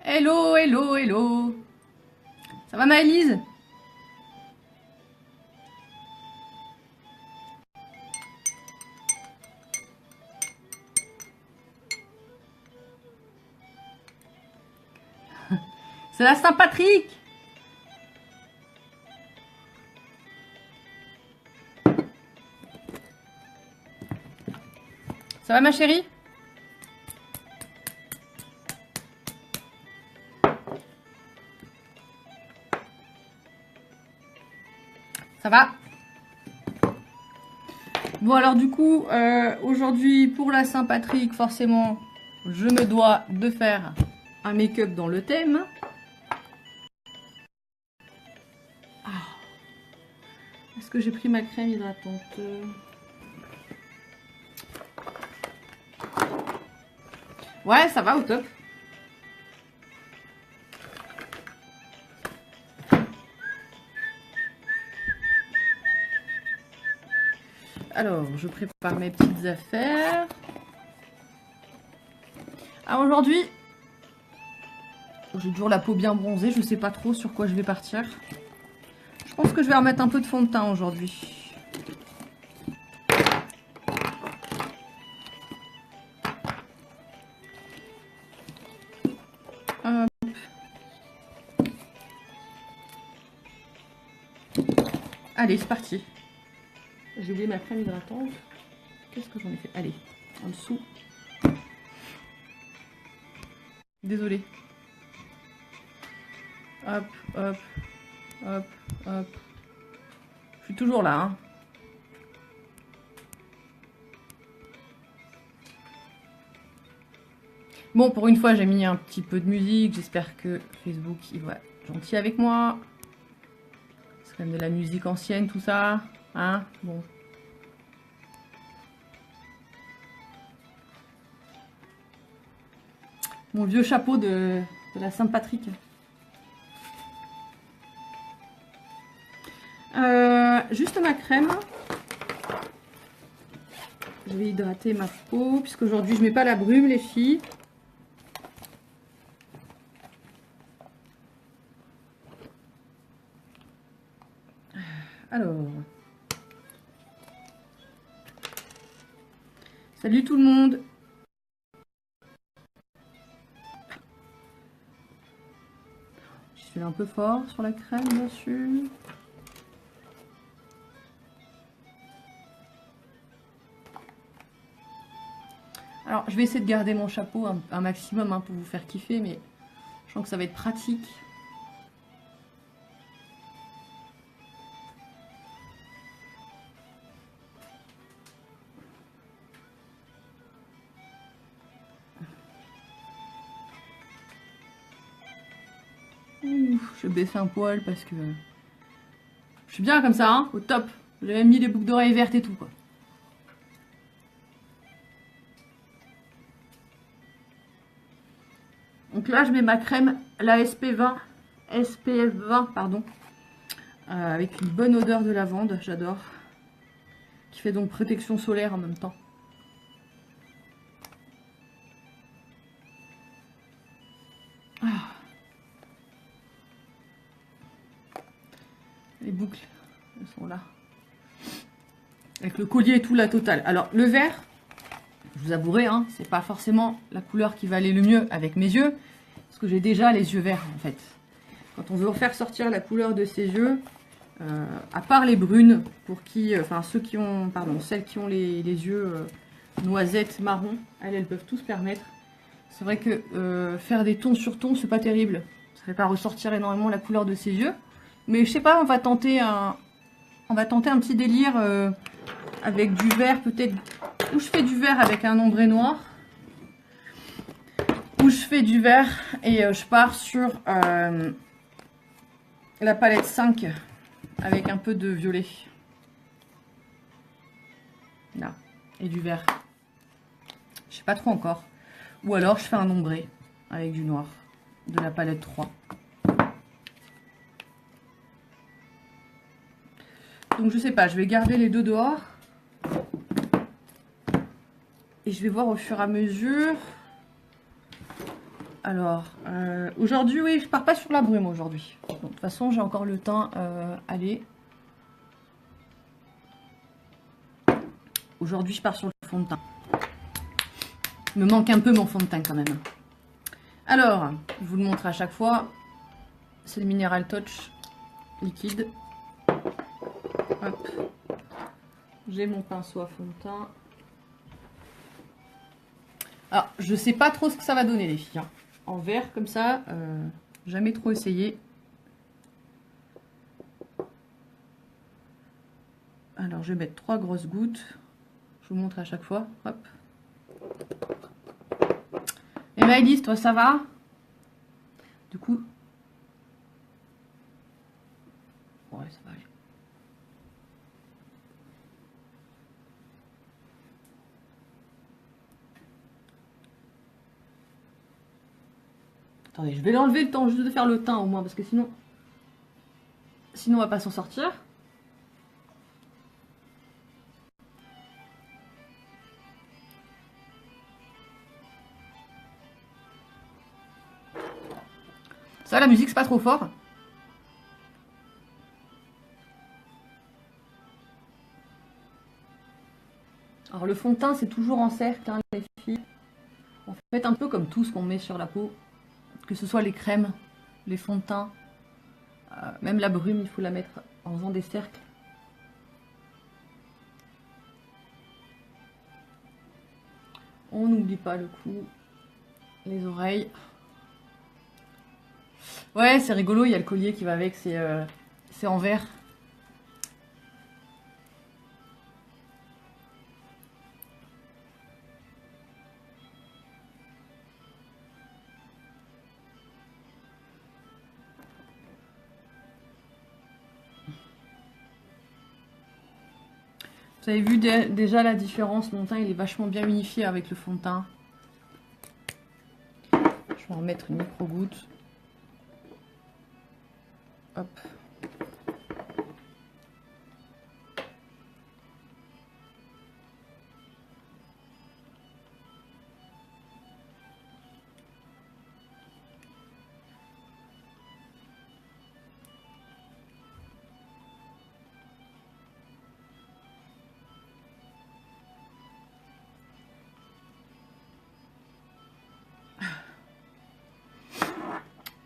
Hello, hello, hello. Ça va Maëlys? C'est la Saint-Patrick. Ça va ma chérie? Ça va? Bon alors du coup, aujourd'hui pour la Saint-Patrick, forcément, je me dois de faire un make-up dans le thème. Ah. Est-ce que j'ai pris ma crème hydratante? Ouais, ça va au top. Alors, je prépare mes petites affaires. Alors aujourd'hui, j'ai toujours la peau bien bronzée, je sais pas trop sur quoi je vais partir. Je pense que je vais remettre un peu de fond de teint aujourd'hui. Allez, c'est parti. J'ai oublié ma crème hydratante. Qu'est-ce que j'en ai fait? Allez, en dessous. Désolée. Hop, hop, hop, hop. Je suis toujours là, hein. Bon, pour une fois, j'ai mis un petit peu de musique. J'espère que Facebook, il va être gentil avec moi. C'est quand même de la musique ancienne, tout ça. Hein? Bon. Mon vieux chapeau de la Saint-Patrick. Juste ma crème. Je vais hydrater ma peau, puisqu'aujourd'hui, je mets pas la brume, les filles. Alors, salut tout le monde. Je suis un peu fort sur la crème, bien sûr. Alors, je vais essayer de garder mon chapeau un maximum hein, pour vous faire kiffer, mais je sens que ça va être pratique. Je vais baisser un poil parce que je suis bien comme ça, hein, au top. J'ai même mis les boucles d'oreilles vertes et tout, quoi. Donc là, je mets ma crème, la SPF 20, pardon, avec une bonne odeur de lavande, j'adore. Qui fait donc protection solaire en même temps. Ah. Les boucles, elles sont là. Avec le collier et tout, la totale. Alors, le vert, je vous avouerai, hein, c'est pas forcément la couleur qui va aller le mieux avec mes yeux. Parce que j'ai déjà les yeux verts, en fait. Quand on veut faire sortir la couleur de ses yeux, à part les brunes, pour qui, enfin ceux qui ont, pardon, celles qui ont les yeux noisettes, marron, elles peuvent tout se permettre. C'est vrai que faire des tons sur tons, c'est pas terrible. Ça fait pas ressortir énormément la couleur de ses yeux. Mais je sais pas, on va tenter un petit délire avec du vert, peut-être. Ou je fais du vert avec un ombré noir. Ou je fais du vert et je pars sur la palette 5 avec un peu de violet. Là. Et du vert. Je sais pas trop encore. Ou alors je fais un ombré avec du noir de la palette 3. Donc je sais pas, je vais garder les deux dehors. Et je vais voir au fur et à mesure Alors, aujourd'hui, oui, je pars pas sur la brume aujourd'hui. De toute façon, j'ai encore le teint. Allez. Aujourd'hui, je pars sur le fond de teint. Il me manque un peu mon fond de teint quand même. Alors, je vous le montre à chaque fois. C'est le Mineral Touch liquide. Hop. J'ai mon pinceau à fond de teint. Alors, je sais pas trop ce que ça va donner, les filles. Hein. En vert, comme ça, jamais trop essayé. Alors, je vais mettre 3 grosses gouttes. Je vous montre à chaque fois. Hop. Et Maëlys, toi, ça va? Du coup... Ouais, ça va aller. Attendez, je vais l'enlever le temps juste de faire le teint au moins, parce que sinon... Sinon, on va pas s'en sortir. Ça, la musique, c'est pas trop fort. Alors, le fond de teint, c'est toujours en cercle, hein, les filles. En fait, un peu comme tout ce qu'on met sur la peau. Que ce soit les crèmes, les fonds de teint, même la brume, il faut la mettre en faisant des cercles. On n'oublie pas le cou, les oreilles. Ouais, c'est rigolo, il y a le collier qui va avec, c'est en verre. Vous avez vu déjà la différence, mon teint il est vachement bien unifié avec le fond de teint. Je vais en mettre une micro-goutte. Hop.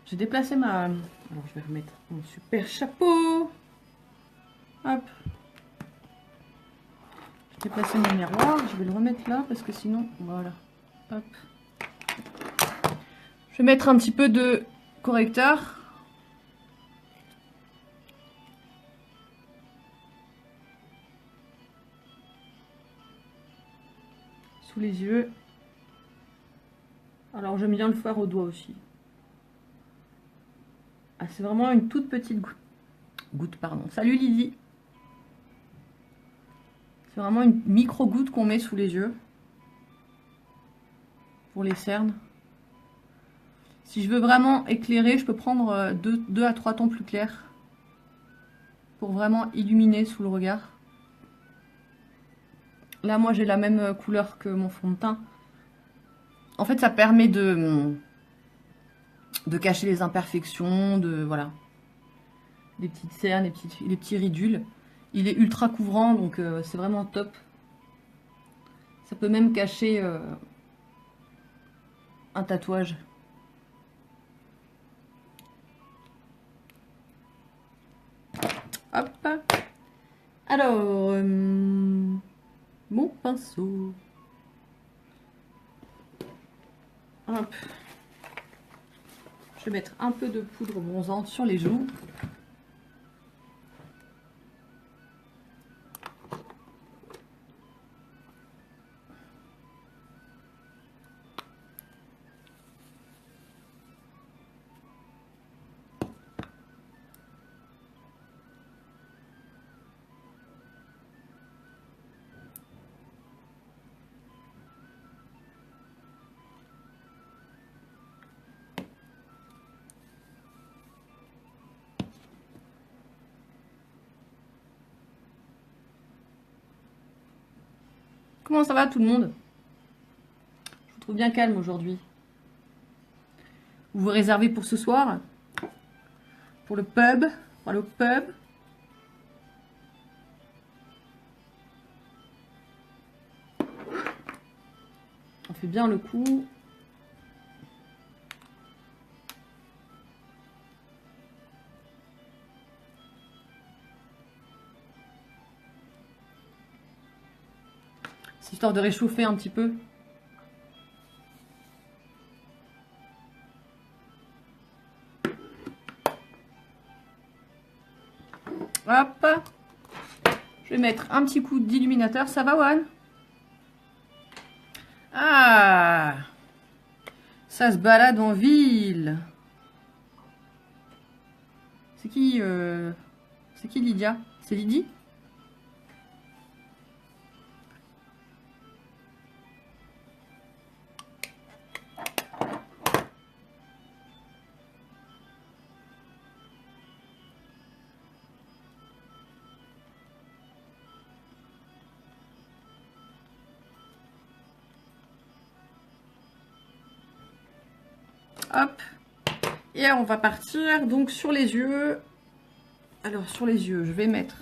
J'ai déplacé ma... Alors je vais remettre mon super chapeau. Hop. J'ai déplacé mon miroir. Je vais le remettre là parce que sinon... Voilà. Hop. Je vais mettre un petit peu de correcteur. Sous les yeux. Alors j'aime bien le faire au doigt aussi. Ah, c'est vraiment une toute petite goutte, pardon. Salut Lydie. C'est vraiment une micro-goutte qu'on met sous les yeux. Pour les cernes. Si je veux vraiment éclairer, je peux prendre 2 à 3 tons plus clairs. Pour vraiment illuminer sous le regard. Là, moi, j'ai la même couleur que mon fond de teint. En fait, ça permet de cacher les imperfections, voilà. Les petites cernes, les petits ridules. Il est ultra couvrant, donc c'est vraiment top. Ça peut même cacher un tatouage. Hop. Alors, mon pinceau. Hop. Je vais mettre un peu de poudre bronzante sur les joues. Comment ça va tout le monde? Je vous trouve bien calme aujourd'hui. vous réservez pour ce soir. Pour le pub. Pour aller au pub. On fait bien le coup. C'est histoire de réchauffer un petit peu. Hop. Je vais mettre un petit coup d'illuminateur. Ça va, Juan? Ah, ça se balade en ville. C'est qui Lydia? C'est Lydie? Hop. Et on va partir donc sur les yeux. Alors sur les yeux, je vais mettre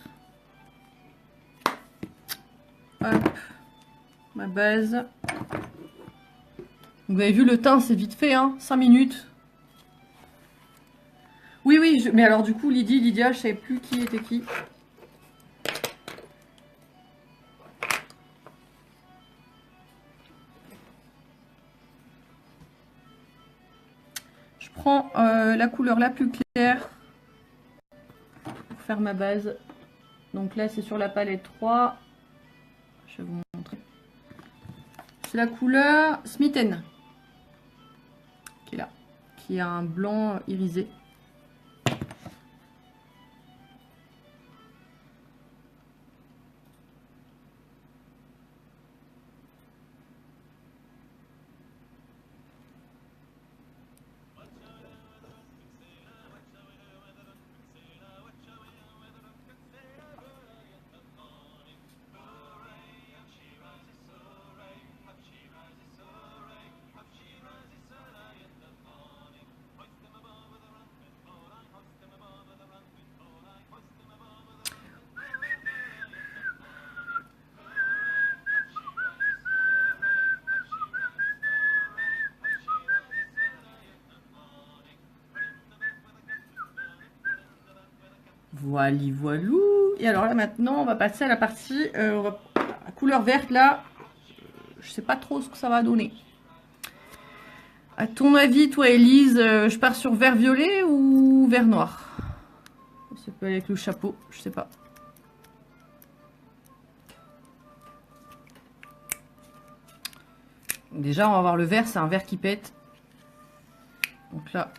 hop ma base. Vous avez vu le teint, c'est vite fait, hein, 5 minutes. Oui, oui, mais alors du coup, Lydia, je savais plus qui était qui. Je prends la couleur la plus claire pour faire ma base. Donc là, c'est sur la palette 3. Je vais vous montrer. C'est la couleur Smithen qui est là, qui a un blanc irisé. Voili voilou. Et alors là maintenant on va passer à la partie la couleur verte là. Je sais pas trop ce que ça va donner. À ton avis, toi Elise, je pars sur vert violet ou vert noir? Ça peut aller avec le chapeau, je sais pas. Déjà on va voir le vert, c'est un vert qui pète. Donc là.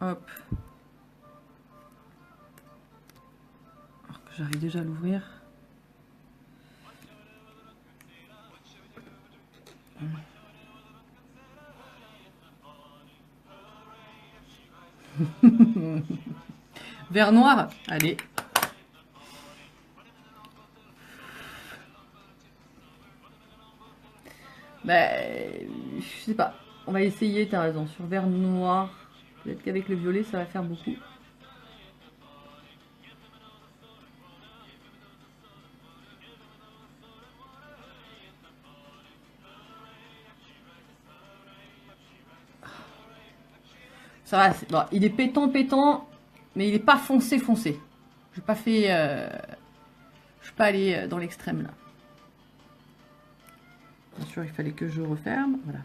Hop. Alors que j'arrive déjà à l'ouvrir. Vert noir, allez. Bah, je sais pas. On va essayer, t'as raison. Sur vert noir, peut-être qu'avec le violet, ça va faire beaucoup. Ça va, bon, il est pétant, mais il n'est pas foncé. Je n'ai pas fait... je suis pas allé dans l'extrême là. Bien sûr, il fallait que je referme. Voilà.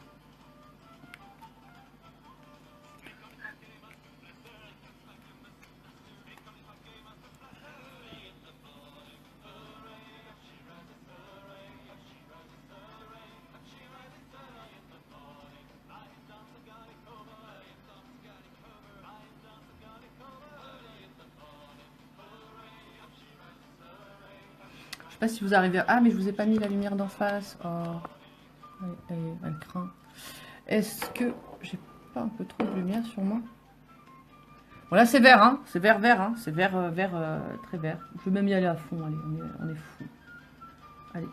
Je sais pas si vous arrivez à... Ah, mais je vous ai pas mis la lumière d'en face. Oh. Elle craint. Est-ce que j'ai pas un peu trop de lumière sur moi? Bon, là, c'est vert, hein. C'est vert, hein. C'est vert, très vert. Je vais même y aller à fond. Allez, on est fou. Allez.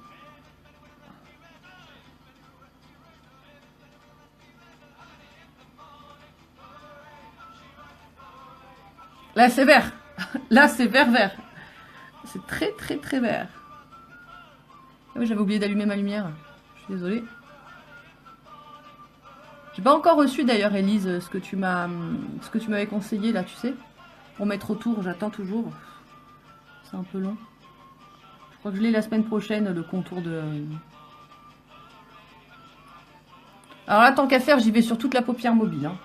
Là, c'est vert. Là, c'est vert. C'est très, très, très vert. Ah oui, j'avais oublié d'allumer ma lumière. Je suis désolée. J'ai pas encore reçu d'ailleurs, Elise, ce que tu m'avais conseillé là, tu sais. Pour mettre autour, j'attends toujours. C'est un peu long. Je crois que je l'ai la semaine prochaine, le contour de... Alors là, tant qu'à faire, j'y vais sur toute la paupière mobile. Hein.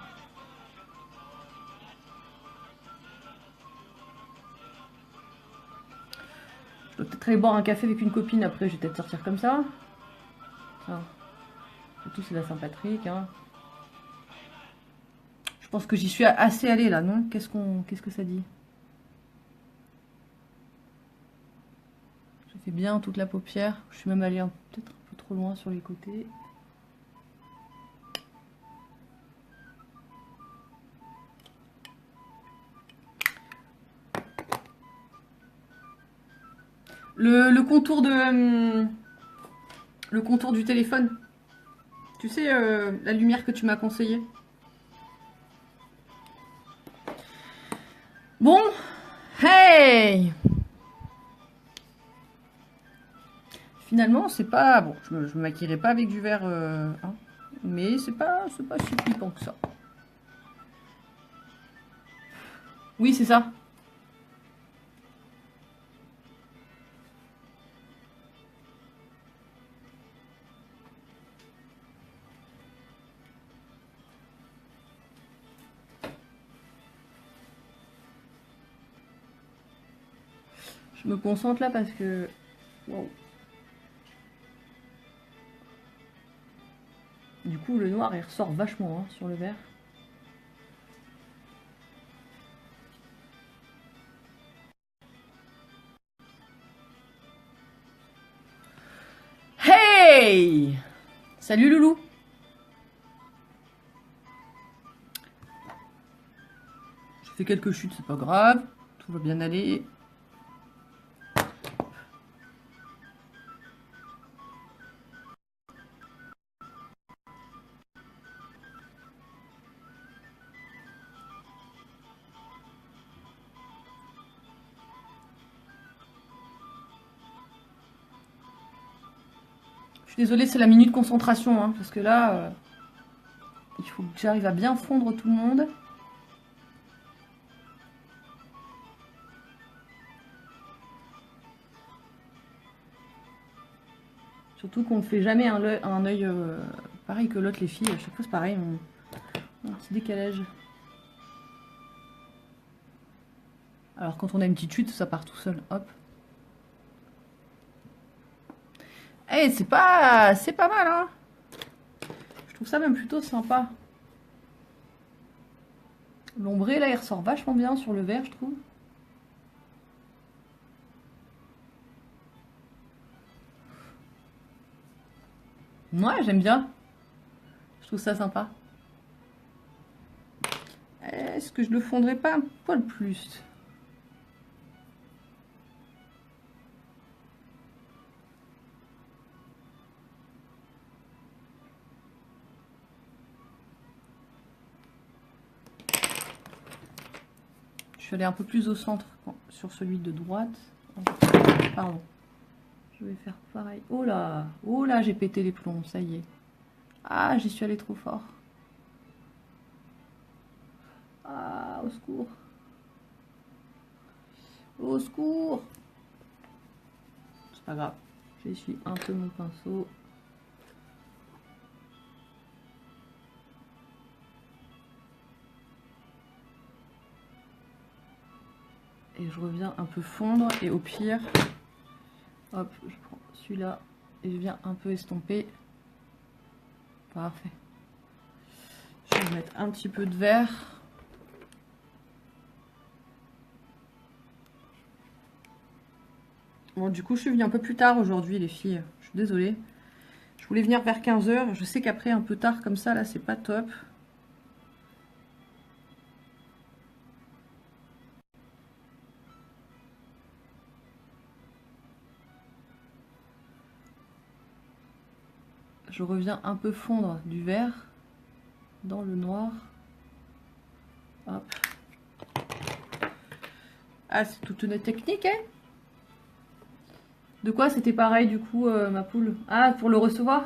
Je dois peut-être aller boire un café avec une copine, après je vais peut-être sortir comme ça. Tiens. Surtout c'est la Saint-Patrick. Hein. Je pense que j'y suis assez allée là, non? Qu'est-ce que ça dit? Je fais bien toute la paupière. Je suis même allée peut-être un peu trop loin sur les côtés. Le contour de... le contour du téléphone. Tu sais, la lumière que tu m'as conseillée. Bon. Hey! Finalement, c'est pas... Bon, je me maquillerai pas avec du vert, hein, mais c'est pas si flippant que ça. Oui, c'est ça. Je me concentre là parce que... Wow. Du coup, le noir, il ressort vachement hein, sur le vert. Hey! Salut Loulou! J'ai fait quelques chutes, c'est pas grave. Tout va bien aller. Je suis désolée, c'est la minute concentration, hein, parce que là, il faut que j'arrive à bien fondre tout le monde. Surtout qu'on ne fait jamais un œil pareil que l'autre, les filles. À chaque fois, c'est pareil, on a un petit décalage. Alors, quand on a une petite chute, ça part tout seul. Hop. Eh, c'est pas mal, hein. Je trouve ça même plutôt sympa. L'ombré, là, il ressort vachement bien sur le vert, je trouve. Ouais, j'aime bien. Je trouve ça sympa. Est-ce que je le fondrais pas un poil plus? Je suis allée un peu plus au centre sur celui de droite. Pardon. Je vais faire pareil. Oh là, j'ai pété les plombs, ça y est. Ah, j'y suis allée trop fort. Ah, au secours. Au secours. C'est pas grave. J'essuie un peu mon pinceau. Et je reviens un peu fondre. Et au pire, hop, je prends celui-là et je viens un peu estomper. Parfait. Je vais mettre un petit peu de vert. Bon, du coup, je suis venue un peu plus tard aujourd'hui, les filles. Je suis désolée. Je voulais venir vers 15 h. Je sais qu'après, un peu tard comme ça, là, c'est pas top. Je reviens un peu fondre du vert dans le noir. Hop. Ah, c'est toute une technique, hein? De quoi c'était pareil, du coup, ma poule? Ah, pour le recevoir?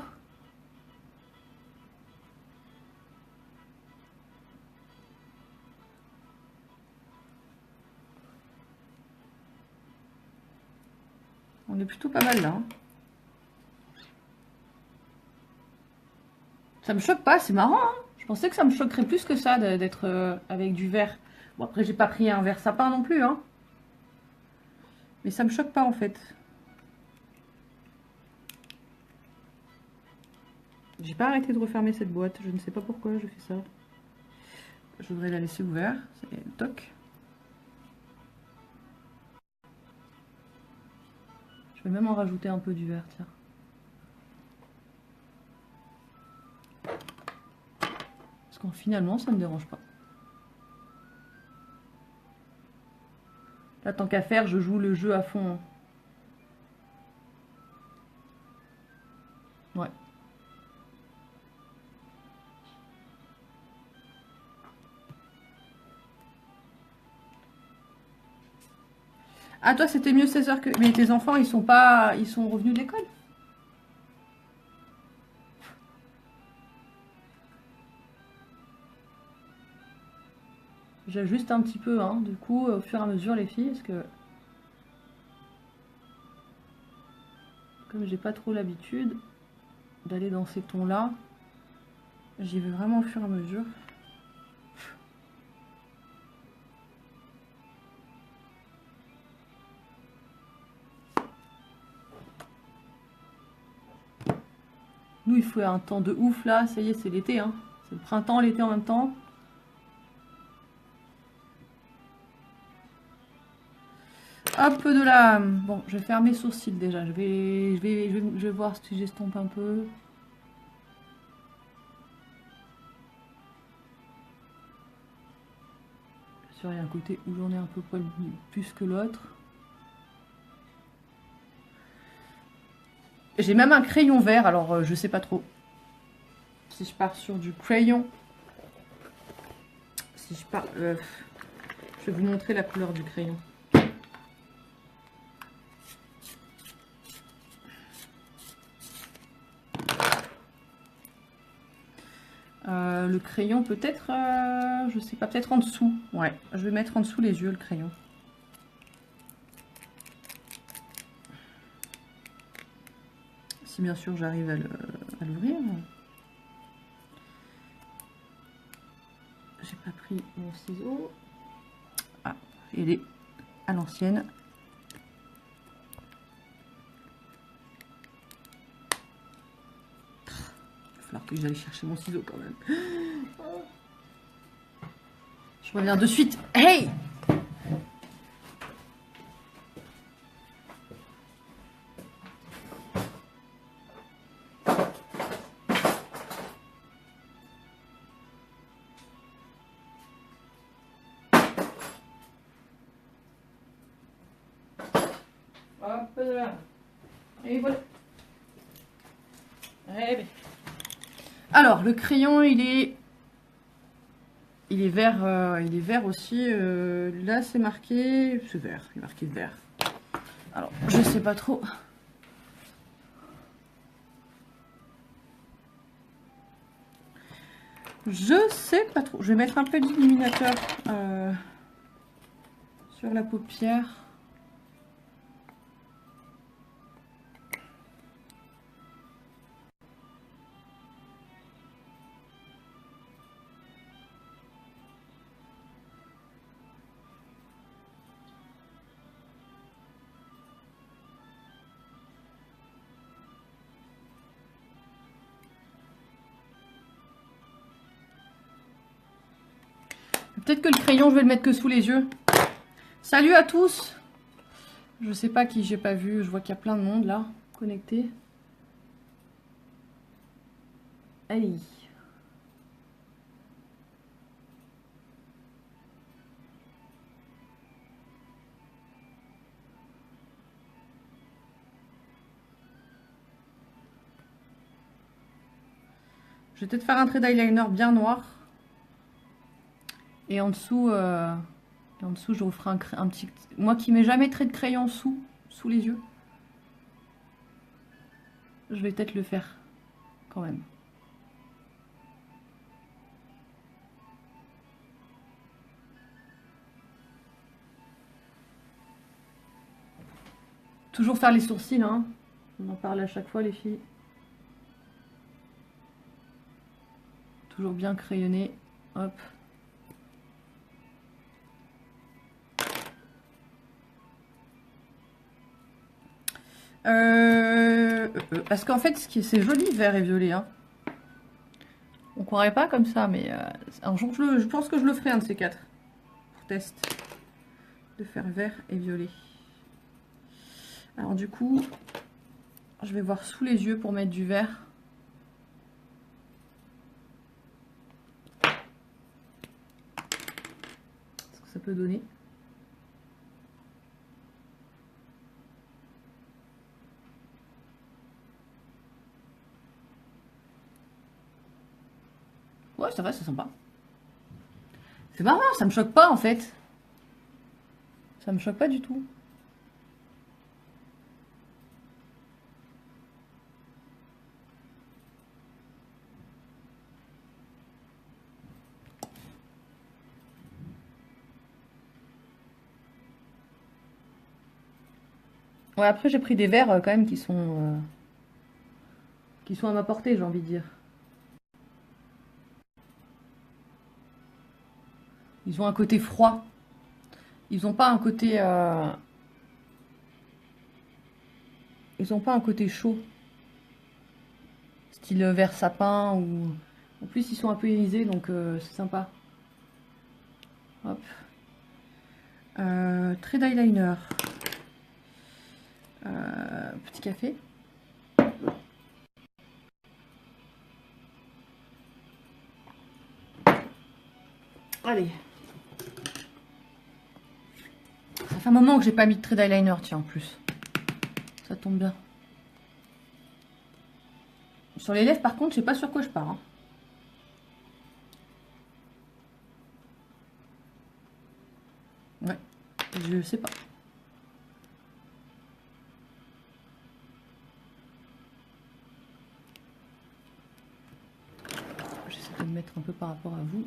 On est plutôt pas mal là. Hein. Ça me choque pas, c'est marrant. Hein, je pensais que ça me choquerait plus que ça d'être avec du verre. Bon, après, j'ai pas pris un verre sapin non plus. Hein. Mais ça me choque pas en fait. J'ai pas arrêté de refermer cette boîte. Je ne sais pas pourquoi je fais ça. Je voudrais la laisser ouverte. C'est toc. Je vais même en rajouter un peu du verre, tiens. Parce qu'en finalement, ça ne me dérange pas. Là, tant qu'à faire, je joue le jeu à fond. Hein. Ouais. Ah, toi, c'était mieux 16h que... Mais tes enfants, ils sont pas... Ils sont revenus de l'école? J'ajuste un petit peu, hein, du coup, au fur et à mesure, les filles, parce que... Comme j'ai pas trop l'habitude d'aller dans ces tons-là, j'y vais vraiment au fur et à mesure. Nous, il faut un temps de ouf, là. Ça y est, c'est l'été, hein. C'est le printemps, l'été en même temps. Hop de là. Bon, je vais faire mes sourcils déjà. Je vais voir si j'estompe un peu. Bien sûr, il y a un côté où j'en ai un peu plus que l'autre. J'ai même un crayon vert, alors je sais pas trop. Si je pars sur du crayon. Si je pars... je vais vous montrer la couleur du crayon. Le crayon peut-être, je sais pas, peut-être en dessous. Ouais, je vais mettre en dessous les yeux le crayon. Si bien sûr j'arrive à l'ouvrir. J'ai pas pris mon ciseau. Ah, il est à l'ancienne. Il va falloir que j'aille chercher mon ciseau quand même. Je reviens de suite. Hey! Hop là. Et voilà. Eh bien. Alors, le crayon, il est vert, il est vert aussi. Là, c'est marqué, c'est vert, il est marqué vert. Alors, je sais pas trop. Je sais pas trop. Je vais mettre un peu d'illuminateur sur la paupière. Peut-être que le crayon, je vais le mettre que sous les yeux. Salut à tous! Je sais pas qui j'ai pas vu. Je vois qu'il y a plein de monde là, connecté. Allez. Je vais peut-être faire un trait d'eyeliner bien noir. Et en dessous, Et en dessous, je referai un petit... Moi qui mets jamais trait de crayon sous les yeux. Je vais peut-être le faire quand même. Toujours faire les sourcils, hein. On en parle à chaque fois, les filles. Toujours bien crayonné. Hop. Parce qu'en fait, c'est joli, vert et violet. Hein. On croirait pas comme ça, mais un jour, je pense que je le ferai, un de ces quatre. Pour test. De faire vert et violet. Alors du coup, je vais voir sous les yeux pour mettre du vert. Ce que ça peut donner. Ouais, ça va, c'est sympa. C'est marrant, ça me choque pas en fait. Ça me choque pas du tout. Ouais, après j'ai pris des verres quand même qui sont à ma portée, j'ai envie de dire. Ils ont un côté froid. Ils n'ont pas un côté ils ont pas un côté chaud. Style vert sapin ou en plus ils sont un peu irisés donc c'est sympa. Hop. Trait d'eyeliner. Petit café. Allez. Ça fait un moment que j'ai pas mis de trait d'eyeliner, tiens, en plus. Ça tombe bien. Sur les lèvres, par contre, je sais pas sur quoi je pars. Hein. Ouais, je sais pas. J'essaie de me mettre un peu par rapport à vous.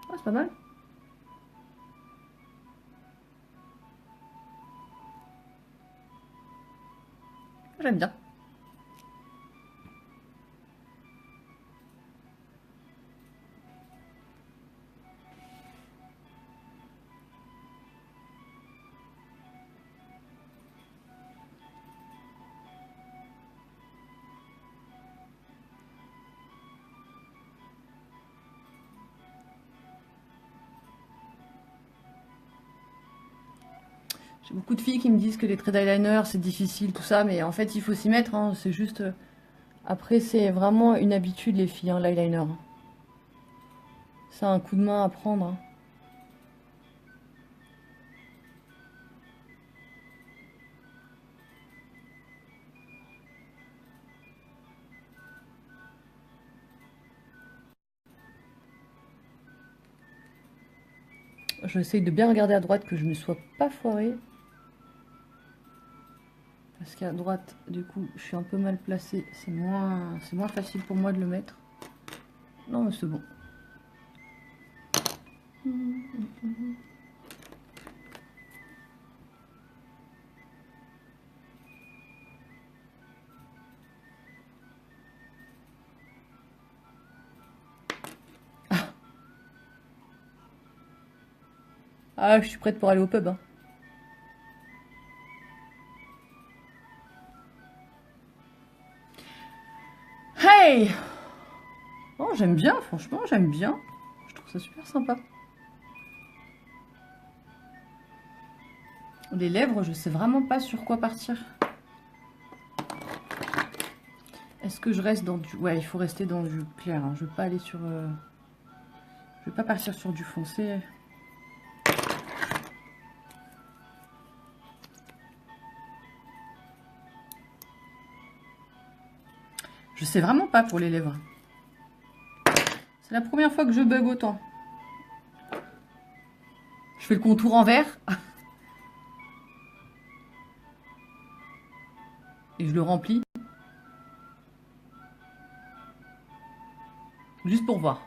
Ouais, c'est pas mal. J'aime bien. J'ai beaucoup de filles qui me disent que les traits d'eyeliner c'est difficile, tout ça, mais en fait il faut s'y mettre, hein. C'est juste... Après c'est vraiment une habitude les filles, hein, l'eyeliner. C'est un coup de main à prendre. Hein. J'essaye de bien regarder à droite que je ne sois pas foirée. Parce qu'à droite, du coup, je suis un peu mal placée. C'est moins facile pour moi de le mettre. Non, mais c'est bon. Ah, je suis prête pour aller au pub. Hein. Hey! Oh, j'aime bien, franchement, j'aime bien. Je trouve ça super sympa. Les lèvres, je sais vraiment pas sur quoi partir. Est-ce que je reste dans du... Ouais, il faut rester dans du clair. Hein. Je veux pas aller sur... Je veux pas partir sur du foncé. Je sais vraiment pas pour les lèvres. C'est la première fois que je bug autant. Je fais le contour en vert. Et je le remplis. Juste pour voir.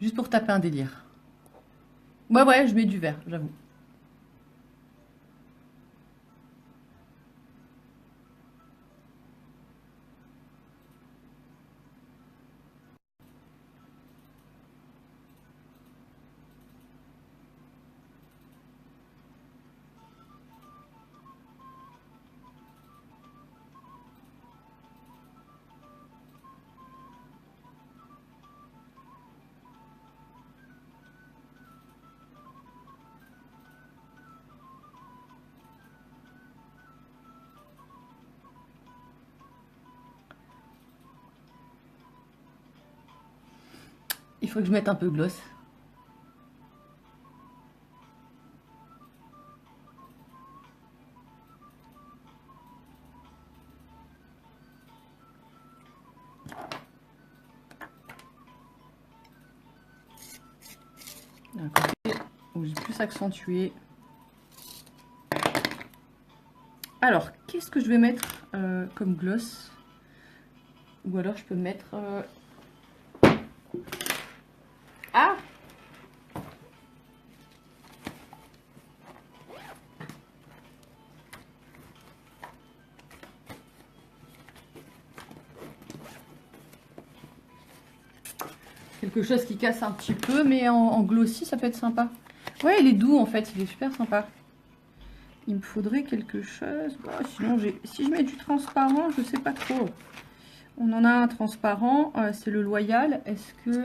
Juste pour taper un délire. Ouais, je mets du vert, j'avoue. Il faut que je mette un peu de gloss. D'un côté où j'ai plus accentué. Alors, qu'est-ce que je vais mettre comme gloss? Ou alors je peux mettre... Ah! Quelque chose qui casse un petit peu, mais en glossy, ça peut être sympa. Ouais, il est doux en fait, il est super sympa. Il me faudrait quelque chose... Bah, sinon, si je mets du transparent, je sais pas trop. On en a un transparent, c'est le Loyal. Est-ce que...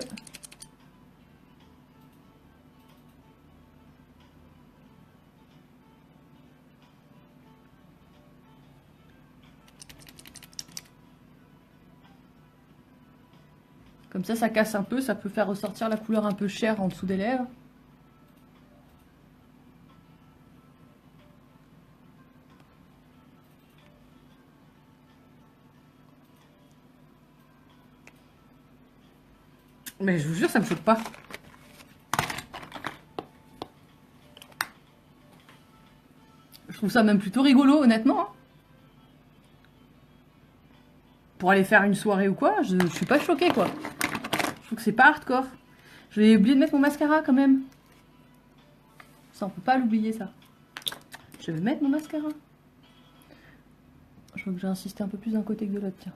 Comme ça casse un peu, ça peut faire ressortir la couleur un peu chère en dessous des lèvres. Mais je vous jure, ça me choque pas. Je trouve ça même plutôt rigolo, honnêtement. Hein. Pour aller faire une soirée ou quoi, je suis pas choquée, quoi. Je trouve que c'est pas hardcore. Je vais oublier de mettre mon mascara, quand même. Ça, on peut pas l'oublier, ça. Je vais mettre mon mascara. Je crois que j'ai insisté un peu plus d'un côté que de l'autre, tiens.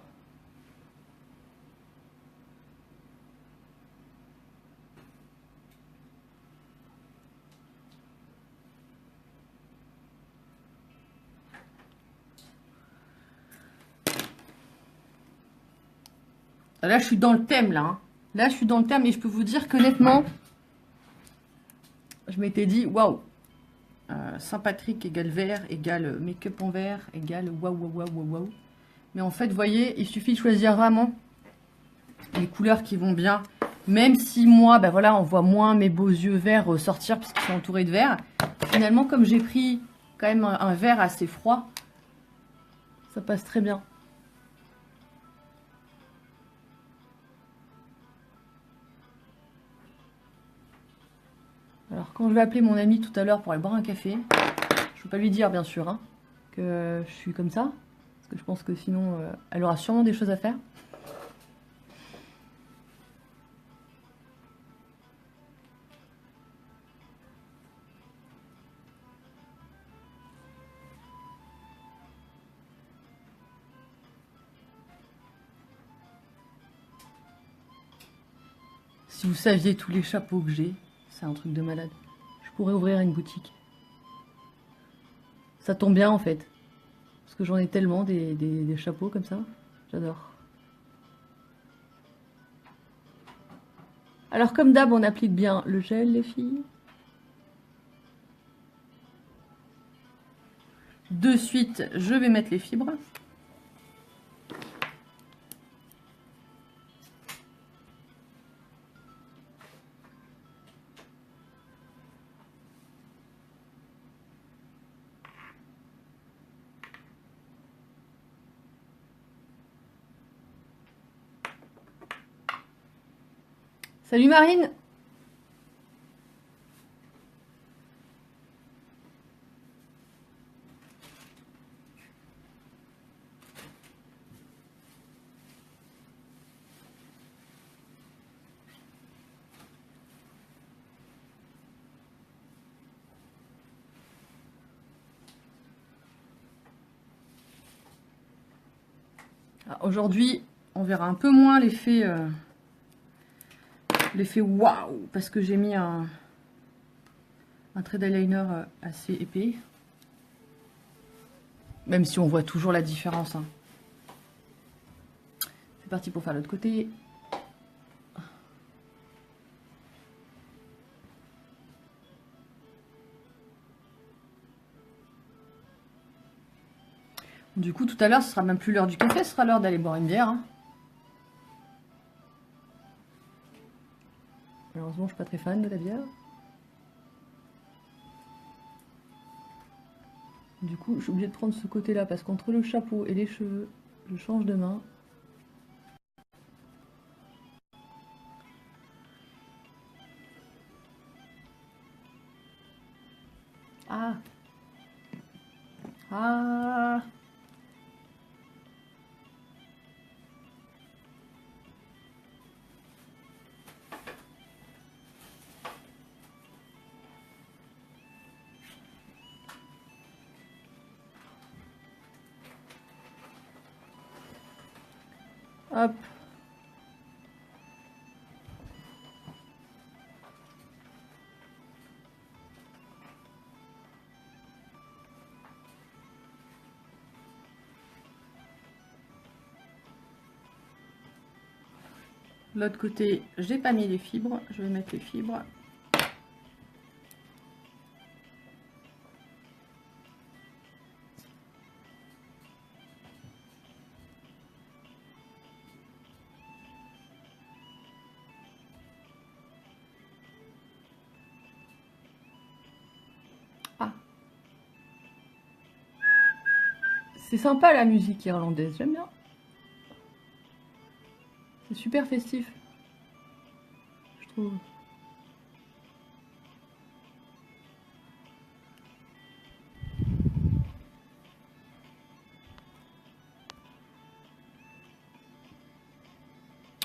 Là, je suis dans le thème, là. Hein. Là, je suis dans le thème et je peux vous dire qu'honnêtement, je m'étais dit, waouh, Saint-Patrick égale vert, égale make-up en vert, égale waouh. Mais en fait, vous voyez, il suffit de choisir vraiment les couleurs qui vont bien. Même si moi, ben voilà, on voit moins mes beaux yeux verts ressortir puisqu'ils sont entourés de vert. Finalement, comme j'ai pris quand même un vert assez froid, ça passe très bien. Alors, quand je vais appeler mon amie tout à l'heure pour aller boire un café, je ne vais pas lui dire, bien sûr, hein, que je suis comme ça. Parce que je pense que sinon, elle aura sûrement des choses à faire. Si vous saviez tous les chapeaux que j'ai, c'est un truc de malade. Je pourrais ouvrir une boutique. Ça tombe bien en fait. Parce que j'en ai tellement des chapeaux comme ça. J'adore. Alors comme d'hab, on applique bien le gel, les filles. De suite, je vais mettre les fibres. Salut Marine! Aujourd'hui, on verra un peu moins l'effet waouh, parce que j'ai mis un trait d'eyeliner assez épais. Même si on voit toujours la différence. Hein. C'est parti pour faire l'autre côté. Du coup, tout à l'heure, ce sera même plus l'heure du café, ce sera l'heure d'aller boire une bière. Hein. Malheureusement, je suis pas très fan de la bière. Du coup, je suis obligée de prendre ce côté-là parce qu'entre le chapeau et les cheveux, je change de main. Ah! Ah! Hop! L'autre côté, j'ai pas mis les fibres, je vais mettre les fibres. Ah! C'est sympa la musique irlandaise, j'aime bien. C'est super festif, je trouve.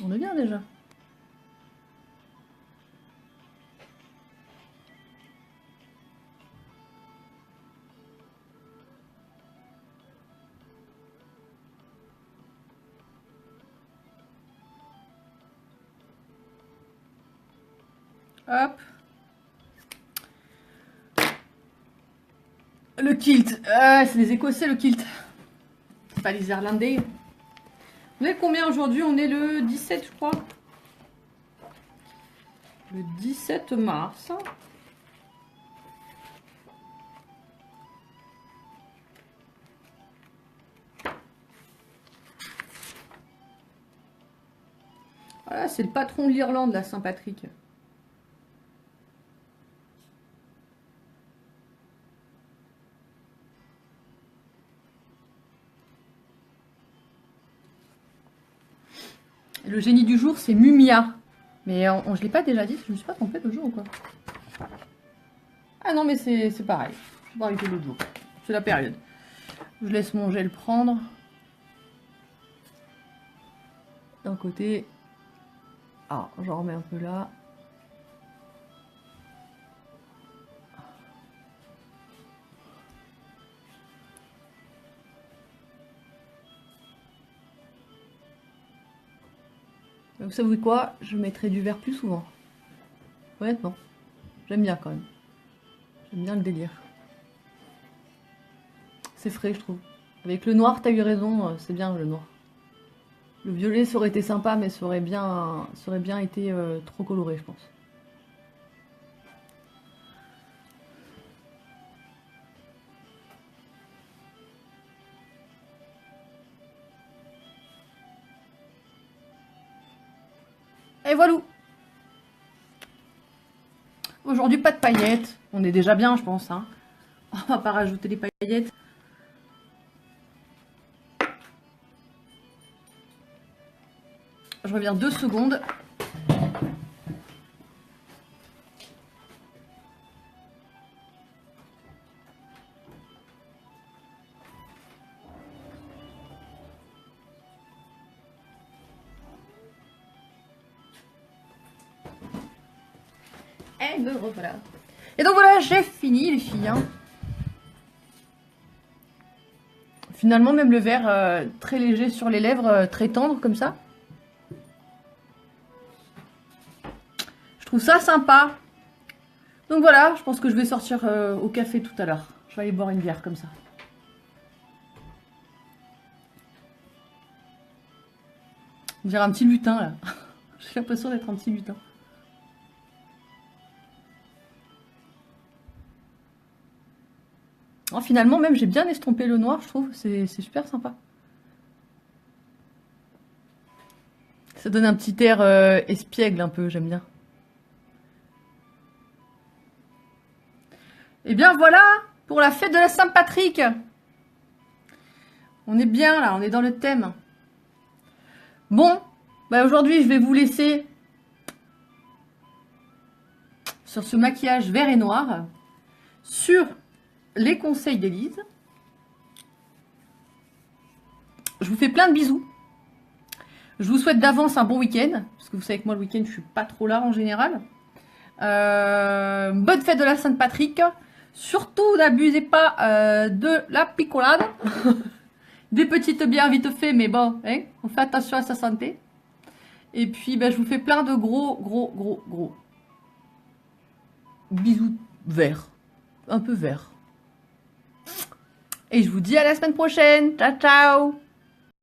On est bien déjà. Hop. Le kilt. C'est les Écossais, le kilt. C'est pas les Irlandais. On est combien aujourd'hui? On est le 17, je crois. Le 17 mars. Voilà, c'est le patron de l'Irlande, la Saint-Patrick. Le génie du jour, c'est Mumia. Mais je ne l'ai pas déjà dit, je ne me suis pas trompée le jour ou quoi? Ah non, mais c'est pareil. Je vais arrêter l'autre jour. C'est la période. Je laisse mon gel prendre. D'un côté. Ah, j'en remets un peu là. Vous savez quoi? Je mettrai du vert plus souvent. Honnêtement. J'aime bien quand même. J'aime bien le délire. C'est frais, je trouve. Avec le noir, t'as eu raison, c'est bien le noir. Le violet, ça aurait été sympa, mais ça aurait bien été trop coloré, je pense. Et voilà. Aujourd'hui, pas de paillettes. On est déjà bien, je pense. Hein. On va pas rajouter des paillettes. Je reviens 2 secondes. Et me revoilà. Et donc voilà, j'ai fini les filles. Hein. Finalement, même le vert très léger sur les lèvres, très tendre comme ça. Je trouve ça sympa. Donc voilà, je pense que je vais sortir au café tout à l'heure. Je vais aller boire une bière comme ça. On dirait un petit lutin là. J'ai l'impression d'être un petit lutin. Oh, finalement, même j'ai bien estompé le noir, je trouve. C'est super sympa. Ça donne un petit air espiègle un peu, j'aime bien. Et bien voilà pour la fête de la Saint-Patrick. On est bien là, on est dans le thème. Bon, bah aujourd'hui je vais vous laisser sur ce maquillage vert et noir, sur les conseils d'Élise. Je vous fais plein de bisous. Je vous souhaite d'avance un bon week-end, parce que vous savez que moi le week-end je suis pas trop là en général. Bonne fête de la Saint-Patrick. Surtout n'abusez pas de la picolade. Des petites bières vite fait, mais bon, hein, on fait attention à sa santé. Et puis ben, je vous fais plein de gros bisous verts. Un peu verts. Et je vous dis à la semaine prochaine. Ciao, ciao.